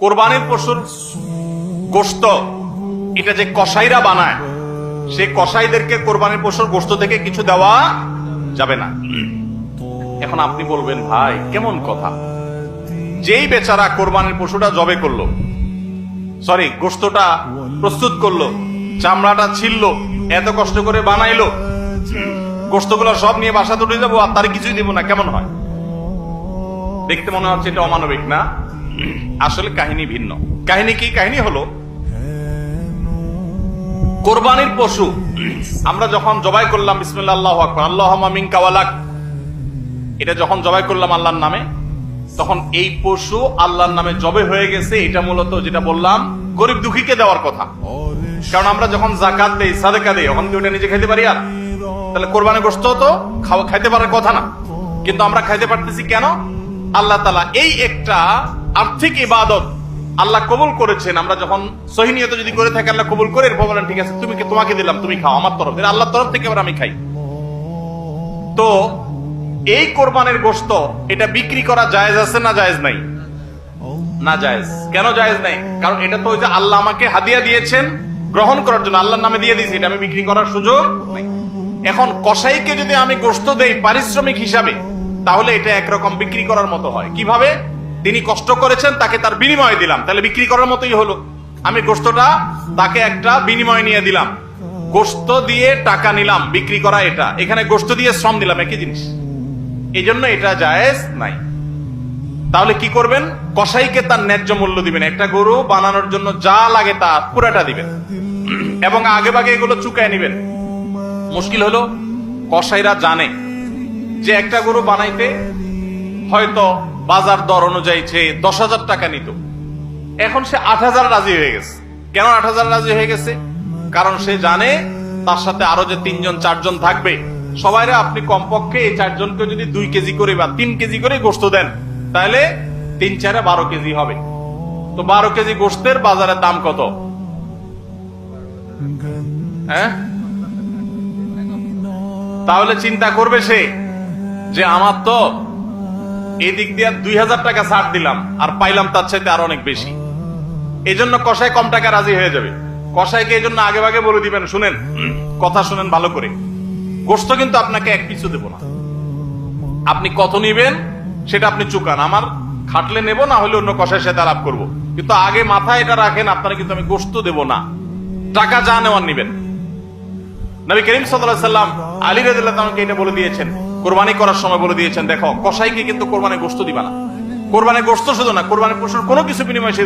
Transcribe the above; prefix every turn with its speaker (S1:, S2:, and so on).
S1: কোরবানির পশুর গোশত এটা যে কসাইরা বানায়, সেই কসাইদেরকে কোরবানির পশুর গোশত থেকে কিছু দেওয়া যাবে না। এখন আপনি বলবেন, ভাই কেমন কথা, যেই বেচারা কোরবানির পশুটা জবে করলো, সরি গোশতটা প্রস্তুত করলো, চামড়াটা ছিললো, এত কষ্ট করে বানাইলো, গোশতগুলো সব নিয়ে বাসা তুলে যাবো আর তার কিছুই দিব না, কেমন হয়? দেখতে মনে হচ্ছে এটা অমানবিক না? আসলে কাহিনী ভিন্ন। কাহিনী কি? কাহিনী হলো, কোরবানির পশু আমরা যখন জবাই করলাম বিসমিল্লাহ আল্লাহু আকবার আল্লাহুম্মা মিনকা ওয়ালাক, এটা যখন জবাই করলাম আল্লাহর নামে, তখন এই পশু আল্লাহর নামে জবে হয়ে গেছে। এটা মূলত যেটা বললাম, গরিব দুঃখীকে দেওয়ার কথা। কারণ আমরা যখন জাকাত দেই, সাদেকা দেই, তখন কি ওটা নিজে খেতে পারি? আর তাহলে কোরবানির গোশত তো খাইতে পারার কথা না, কিন্তু আমরা খাইতে পারতেছি কেন? আল্লাহ তাআলা এই একটা আর্থিক ইবাদত আল্লাহ কবুল করেছেন। আমরা যখন সহি নিয়তে যদি করে থাকি, আল্লাহ কবুল করে এরপর বলেন ঠিক আছে তোমাকে দিলাম, তুমি খাও আমার তরফ থেকে, আল্লাহর তরফ থেকে আবার আমি খাই। তো এই কোরবানির গোশত এটা বিক্রি করা জায়েজ আছে না জায়েজ নাই? না জায়েজ। কেন জায়েজ নাই? কারণ এটা তো ওই যে আল্লাহ আমাকে হাদিয়া দিয়েছেন গ্রহণ করার জন্য, আল্লাহর নামে দিয়ে দিয়েছি, এটা আমি বিক্রি করার সুযোগ নাই। এখন কসাইকে যদি আমি গোশত দেই পারিশ্রমিক হিসাবে, তাহলে এটা একরকম বিক্রি করার মতো হয়। কিভাবে? তিনি কষ্ট করেছেন, তাকে তার বিনিময়ে দিলাম, তাহলে বিক্রি করার মতোই হলো। আমি গোশতটা তাকে একটা বিনিময় নিয়ে দিলাম, গোশত দিয়ে টাকা নিলাম, বিক্রি করা এটা, এখানে গোশত দিয়ে শ্রম দিলাম, একই জিনিস। এই জন্য এটা জায়েজ নাই। তাহলে কি করবেন? কসাইকে তার ন্যায্য মূল্য দিবেন। একটা গরু বানানোর জন্য যা লাগে তা পুরাটা দিবেন এবং আগে ভাগে এগুলো চুকায় নিবেন। মুশকিল হলো, কসাইরা জানে যে একটা গরু বানাইতে হয়তো বাজার দর অনুযায়ী 10,000 টাকা নিত, এখন সে 8,000 রাজি হয়ে গেছে। কেন 8,000 রাজি হয়ে গেছে? কারণ সে জানে তার সাথে আরো যে 3জন 4জন থাকবে, সবাইরে আপনি কমপক্ষে এই 4 জনকে যদি 2 কেজি করে বা 3 কেজি করে গোশত দেন, তাহলে 3-4 12 কেজি হবে। তো 12 কেজি গোশতের বাজারের দাম কত? হ্যাঁ, তাহলে চিন্তা করবে সে যে আমার তো এদিক দিয়ে 2,000 টাকা ছাড় দিলাম আর পাইলাম তার চাইতে আরো অনেক বেশি। এই জন্য কসাই কম টাকা রাজি হয়ে যাবে। কসাইকে এই জন্য আগে ভাগে বলে দিবেন, শুনেন, কথা শুনেন ভালো করে, গোশত কিন্তু আপনাকে এক পিছু দেব না, আপনি কত নিবেন সেটা আপনি চুকান, আমার খাটলে নেব, না হলে অন্য কসাইয়ের সাথে আলাপ করবো, কিন্তু আগে মাথায় এটা রাখেন, আপনারা কিন্তু আমি গোশত দেব না, টাকা যা নেওয়ার নিবেন। নবী করিম সাল্লাল্লাহু আলাইহি সাল্লাম আলী রাদিয়াল্লাহু তাআলাকে এটা বলে দিয়েছেন, কোরবানি করার সময় বলে দিয়েছেন, দেখো কসাইকে কিন্তু কোরবানির গোশত দিবা না। কোরবানির গোশত শুধু না, কোরবানির পশুর কোনো কিছু বিনিময়ে